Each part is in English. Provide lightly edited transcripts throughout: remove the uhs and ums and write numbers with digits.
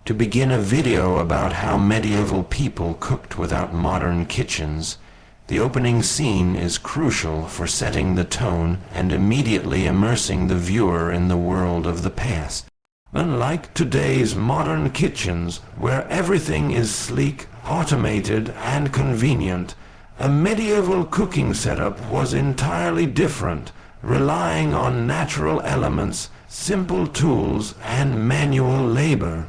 To begin a video about how medieval people cooked without modern kitchens, the opening scene is crucial for setting the tone and immediately immersing the viewer in the world of the past. Unlike today's modern kitchens, where everything is sleek, automated, and convenient, a medieval cooking setup was entirely different, relying on natural elements, simple tools, and manual labor.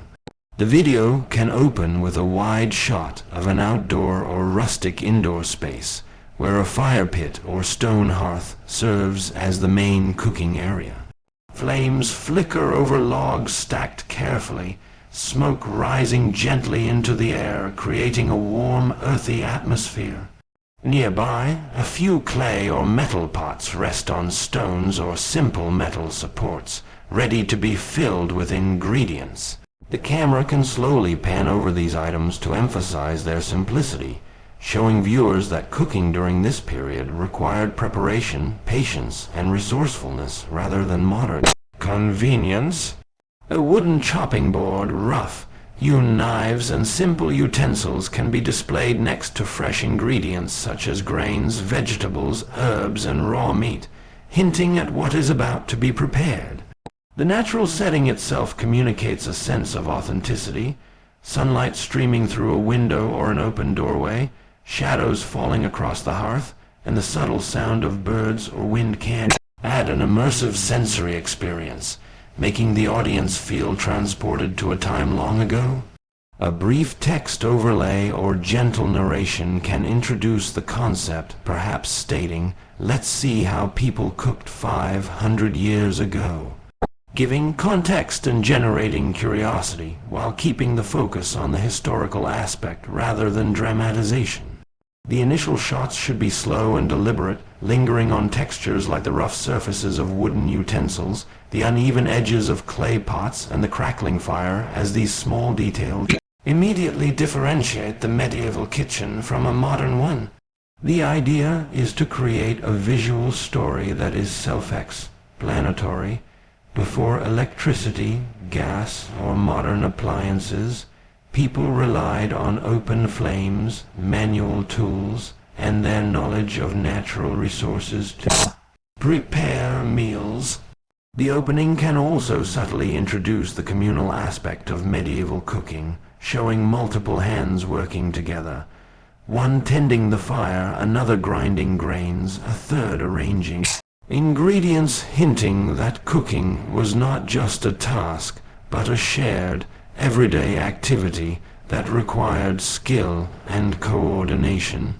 The video can open with a wide shot of an outdoor or rustic indoor space, where a fire pit or stone hearth serves as the main cooking area. Flames flicker over logs stacked carefully, smoke rising gently into the air, creating a warm, earthy atmosphere. Nearby, a few clay or metal pots rest on stones or simple metal supports, ready to be filled with ingredients. The camera can slowly pan over these items to emphasize their simplicity, showing viewers that cooking during this period required preparation, patience, and resourcefulness rather than modern convenience. A wooden chopping board, rough hewn knives, and simple utensils can be displayed next to fresh ingredients such as grains, vegetables, herbs, and raw meat, hinting at what is about to be prepared. The natural setting itself communicates a sense of authenticity. Sunlight streaming through a window or an open doorway, shadows falling across the hearth, and the subtle sound of birds or wind can add an immersive sensory experience, making the audience feel transported to a time long ago. A brief text overlay or gentle narration can introduce the concept, perhaps stating, "Let's see how people cooked 500 years ago," giving context and generating curiosity while keeping the focus on the historical aspect rather than dramatization. The initial shots should be slow and deliberate, lingering on textures like the rough surfaces of wooden utensils, the uneven edges of clay pots, and the crackling fire, as these small details immediately differentiate the medieval kitchen from a modern one. The idea is to create a visual story that is self-explanatory. Before electricity, gas, or modern appliances, people relied on open flames, manual tools, and their knowledge of natural resources to prepare meals. The opening can also subtly introduce the communal aspect of medieval cooking, showing multiple hands working together. One tending the fire, another grinding grains, a third arranging ingredients, hinting that cooking was not just a task, but a shared, everyday activity that required skill and coordination.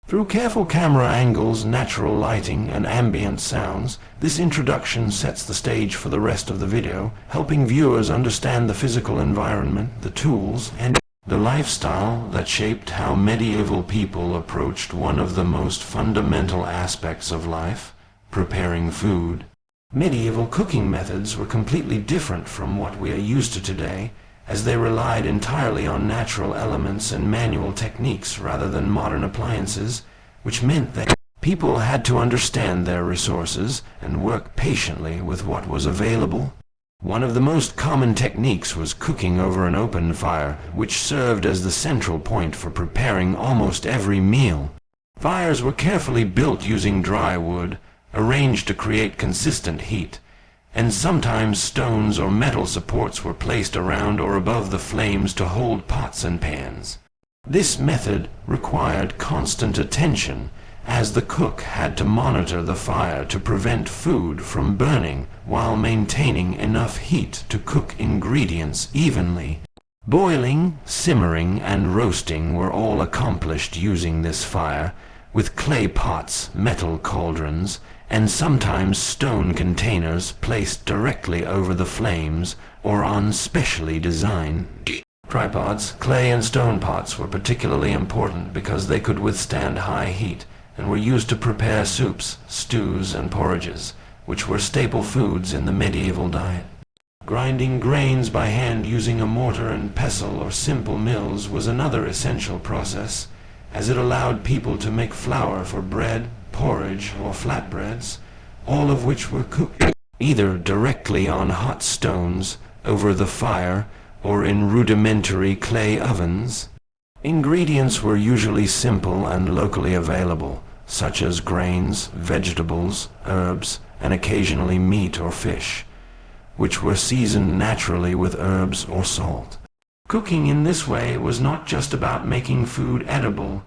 Through careful camera angles, natural lighting, and ambient sounds, this introduction sets the stage for the rest of the video, helping viewers understand the physical environment, the tools, and the lifestyle that shaped how medieval people approached one of the most fundamental aspects of life: preparing food. Medieval cooking methods were completely different from what we are used to today, as they relied entirely on natural elements and manual techniques rather than modern appliances, which meant that people had to understand their resources and work patiently with what was available. One of the most common techniques was cooking over an open fire, which served as the central point for preparing almost every meal. Fires were carefully built using dry wood, arranged to create consistent heat, and sometimes stones or metal supports were placed around or above the flames to hold pots and pans. This method required constant attention, as the cook had to monitor the fire to prevent food from burning while maintaining enough heat to cook ingredients evenly. Boiling, simmering, and roasting were all accomplished using this fire, with clay pots, metal cauldrons, and sometimes stone containers placed directly over the flames or on specially designed tripods. Clay and stone pots were particularly important because they could withstand high heat and were used to prepare soups, stews, and porridges, which were staple foods in the medieval diet. Grinding grains by hand using a mortar and pestle or simple mills was another essential process, as it allowed people to make flour for bread, porridge, or flatbreads, all of which were cooked either directly on hot stones over the fire or in rudimentary clay ovens. Ingredients were usually simple and locally available, such as grains, vegetables, herbs, and occasionally meat or fish, which were seasoned naturally with herbs or salt. Cooking in this way was not just about making food edible,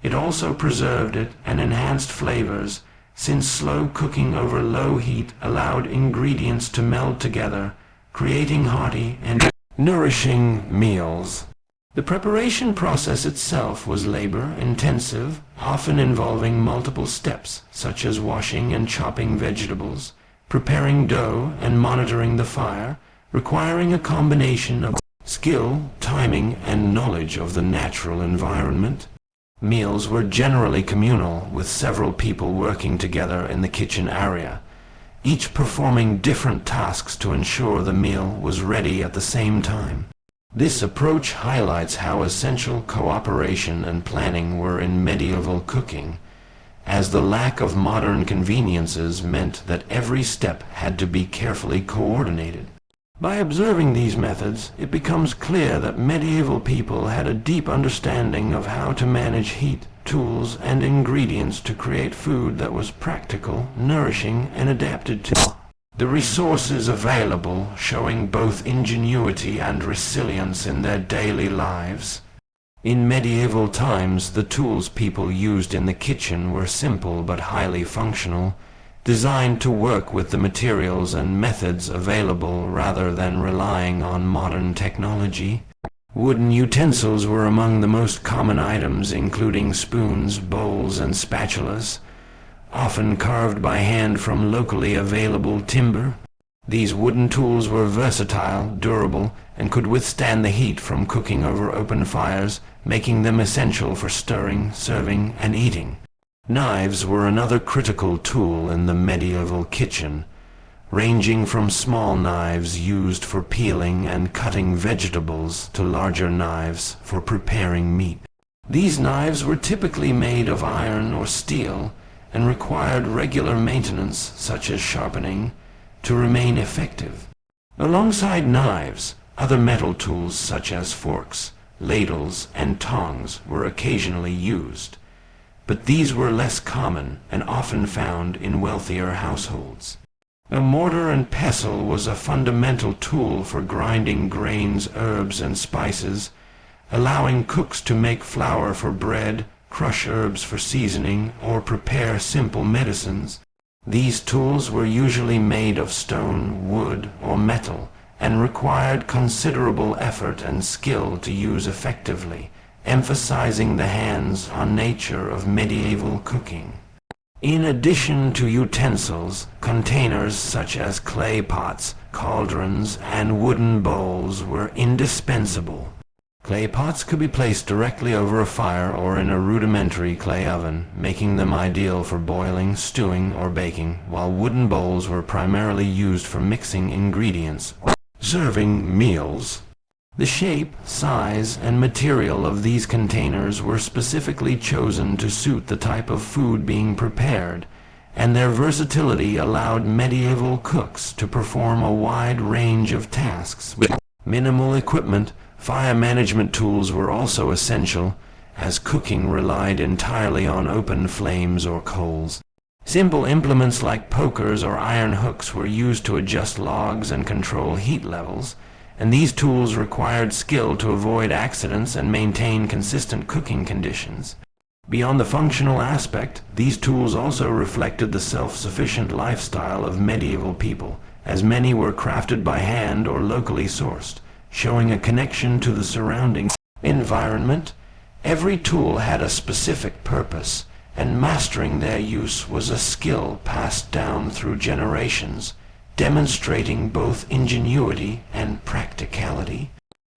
it also preserved it and enhanced flavors, since slow cooking over low heat allowed ingredients to meld together, creating hearty and nourishing meals. The preparation process itself was labor-intensive, often involving multiple steps, such as washing and chopping vegetables, preparing dough, and monitoring the fire, requiring a combination of skill, timing, and knowledge of the natural environment. Meals were generally communal, with several people working together in the kitchen area, each performing different tasks to ensure the meal was ready at the same time. This approach highlights how essential cooperation and planning were in medieval cooking, as the lack of modern conveniences meant that every step had to be carefully coordinated. By observing these methods, it becomes clear that medieval people had a deep understanding of how to manage heat, tools, and ingredients to create food that was practical, nourishing, and adapted to the resources available, showing both ingenuity and resilience in their daily lives. In medieval times, the tools people used in the kitchen were simple but highly functional, designed to work with the materials and methods available rather than relying on modern technology. Wooden utensils were among the most common items, including spoons, bowls, and spatulas, often carved by hand from locally available timber. These wooden tools were versatile, durable, and could withstand the heat from cooking over open fires, making them essential for stirring, serving, and eating. Knives were another critical tool in the medieval kitchen, ranging from small knives used for peeling and cutting vegetables to larger knives for preparing meat. These knives were typically made of iron or steel and required regular maintenance, such as sharpening, to remain effective. Alongside knives, other metal tools such as forks, ladles, and tongs were occasionally used, but these were less common and often found in wealthier households. A mortar and pestle was a fundamental tool for grinding grains, herbs, and spices, allowing cooks to make flour for bread, crush herbs for seasoning, or prepare simple medicines. These tools were usually made of stone, wood, or metal, and required considerable effort and skill to use effectively, emphasizing the hands-on nature of medieval cooking. In addition to utensils, containers such as clay pots, cauldrons, and wooden bowls were indispensable. Clay pots could be placed directly over a fire or in a rudimentary clay oven, making them ideal for boiling, stewing, or baking, while wooden bowls were primarily used for mixing ingredients or serving meals. The shape, size, and material of these containers were specifically chosen to suit the type of food being prepared, and their versatility allowed medieval cooks to perform a wide range of tasks with minimal equipment. Fire management tools were also essential, as cooking relied entirely on open flames or coals. Simple implements like pokers or iron hooks were used to adjust logs and control heat levels, and these tools required skill to avoid accidents and maintain consistent cooking conditions. Beyond the functional aspect, these tools also reflected the self-sufficient lifestyle of medieval people, as many were crafted by hand or locally sourced, showing a connection to the surrounding environment. Every tool had a specific purpose, and mastering their use was a skill passed down through generations, demonstrating both ingenuity and practicality.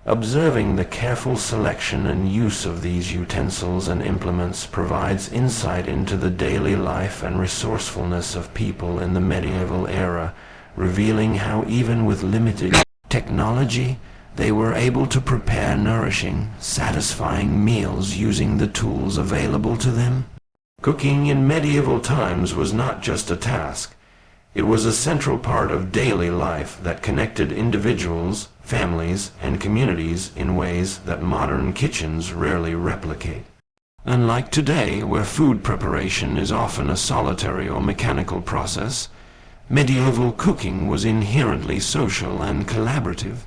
Observing the careful selection and use of these utensils and implements provides insight into the daily life and resourcefulness of people in the medieval era, revealing how even with limited technology, they were able to prepare nourishing, satisfying meals using the tools available to them. Cooking in medieval times was not just a task. It was a central part of daily life that connected individuals, families, and communities in ways that modern kitchens rarely replicate. Unlike today, where food preparation is often a solitary or mechanical process, medieval cooking was inherently social and collaborative.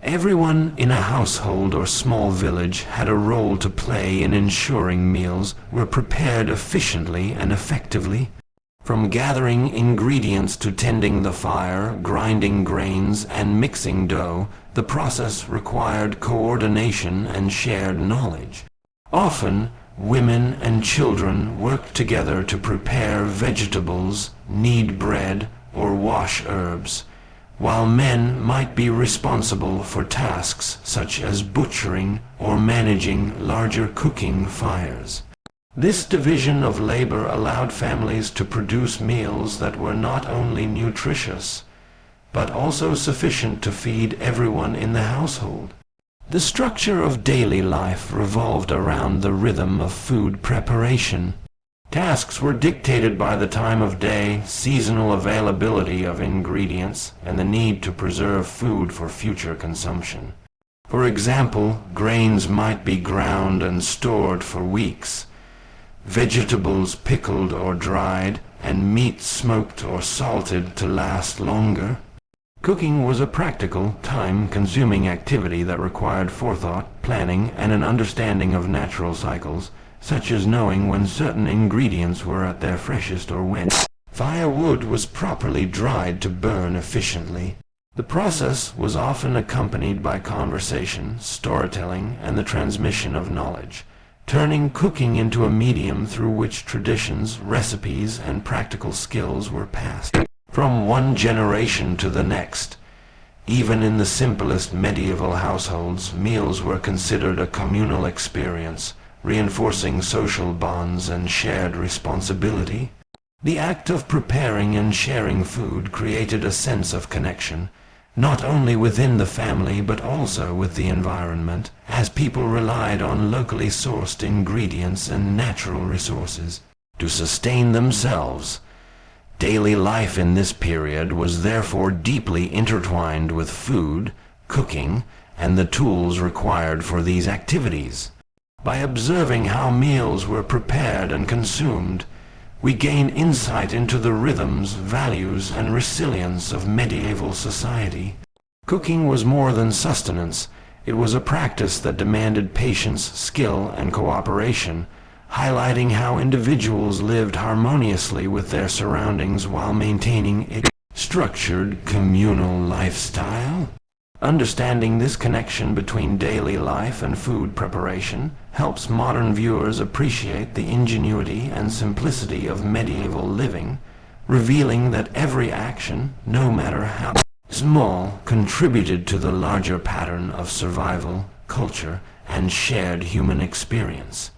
Everyone in a household or small village had a role to play in ensuring meals were prepared efficiently and effectively. From gathering ingredients to tending the fire, grinding grains, and mixing dough, the process required coordination and shared knowledge. Often, women and children worked together to prepare vegetables, knead bread, or wash herbs, while men might be responsible for tasks such as butchering or managing larger cooking fires. This division of labor allowed families to produce meals that were not only nutritious, but also sufficient to feed everyone in the household. The structure of daily life revolved around the rhythm of food preparation. Tasks were dictated by the time of day, seasonal availability of ingredients, and the need to preserve food for future consumption. For example, grains might be ground and stored for weeks, vegetables pickled or dried, and meat smoked or salted to last longer. Cooking was a practical, time-consuming activity that required forethought, planning, and an understanding of natural cycles, such as knowing when certain ingredients were at their freshest or when firewood was properly dried to burn efficiently. The process was often accompanied by conversation, storytelling, and the transmission of knowledge, turning cooking into a medium through which traditions, recipes, and practical skills were passed from one generation to the next. Even in the simplest medieval households, meals were considered a communal experience, reinforcing social bonds and shared responsibility. The act of preparing and sharing food created a sense of connection, not only within the family but also with the environment, as people relied on locally sourced ingredients and natural resources to sustain themselves. Daily life in this period was therefore deeply intertwined with food, cooking, and the tools required for these activities. By observing how meals were prepared and consumed, we gain insight into the rhythms, values, and resilience of medieval society. Cooking was more than sustenance. It was a practice that demanded patience, skill, and cooperation, highlighting how individuals lived harmoniously with their surroundings while maintaining a structured communal lifestyle. Understanding this connection between daily life and food preparation helps modern viewers appreciate the ingenuity and simplicity of medieval living, revealing that every action, no matter how small, contributed to the larger pattern of survival, culture, and shared human experience.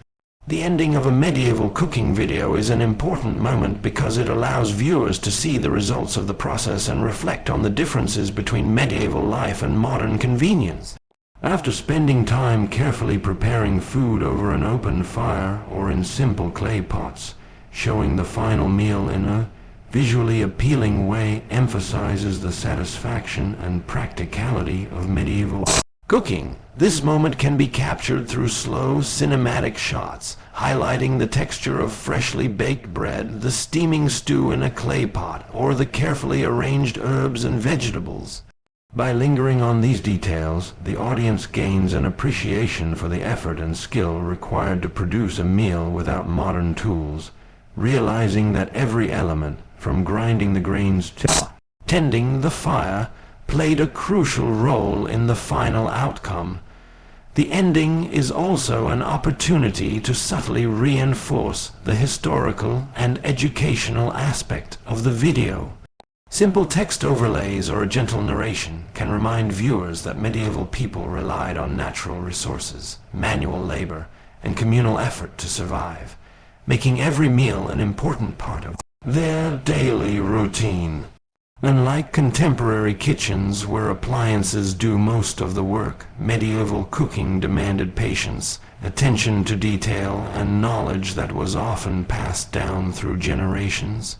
The ending of a medieval cooking video is an important moment because it allows viewers to see the results of the process and reflect on the differences between medieval life and modern convenience. After spending time carefully preparing food over an open fire or in simple clay pots, showing the final meal in a visually appealing way emphasizes the satisfaction and practicality of medieval cooking. This moment can be captured through slow, cinematic shots, highlighting the texture of freshly baked bread, the steaming stew in a clay pot, or the carefully arranged herbs and vegetables. By lingering on these details, the audience gains an appreciation for the effort and skill required to produce a meal without modern tools, realizing that every element, from grinding the grains to tending the fire, played a crucial role in the final outcome. The ending is also an opportunity to subtly reinforce the historical and educational aspect of the video. Simple text overlays or a gentle narration can remind viewers that medieval people relied on natural resources, manual labor, and communal effort to survive, making every meal an important part of their daily routine. Unlike contemporary kitchens where appliances do most of the work, medieval cooking demanded patience, attention to detail, and knowledge that was often passed down through generations.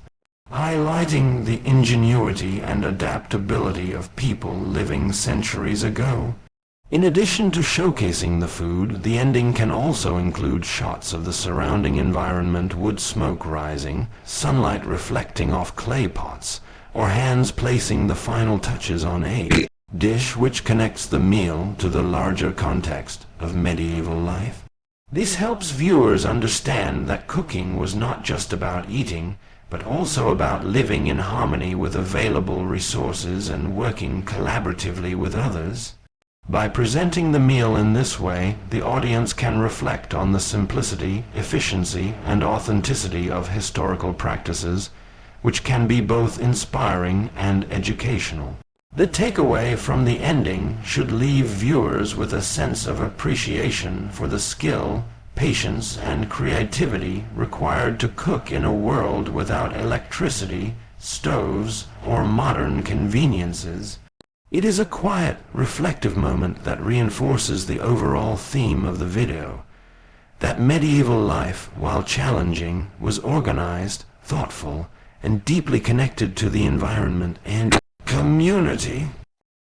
highlighting the ingenuity and adaptability of people living centuries ago. In addition to showcasing the food, the ending can also include shots of the surrounding environment, wood smoke rising, sunlight reflecting off clay pots, or hands placing the final touches on a dish, which connects the meal to the larger context of medieval life. This helps viewers understand that cooking was not just about eating, but also about living in harmony with available resources and working collaboratively with others. By presenting the meal in this way, the audience can reflect on the simplicity, efficiency, and authenticity of historical practices, which can be both inspiring and educational. The takeaway from the ending should leave viewers with a sense of appreciation for the skill, patience, and creativity required to cook in a world without electricity, stoves, or modern conveniences. It is a quiet, reflective moment that reinforces the overall theme of the video, that medieval life, while challenging, was organized, thoughtful, and deeply connected to the environment and community.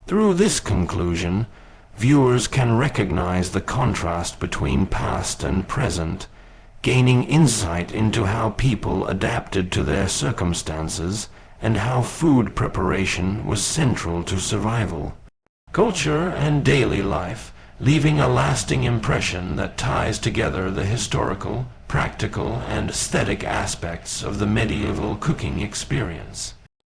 Through this conclusion, viewers can recognize the contrast between past and present, gaining insight into how people adapted to their circumstances and how food preparation was central to survival, culture, and daily life, leaving a lasting impression that ties together the historical, practical, and aesthetic aspects of the medieval cooking experience.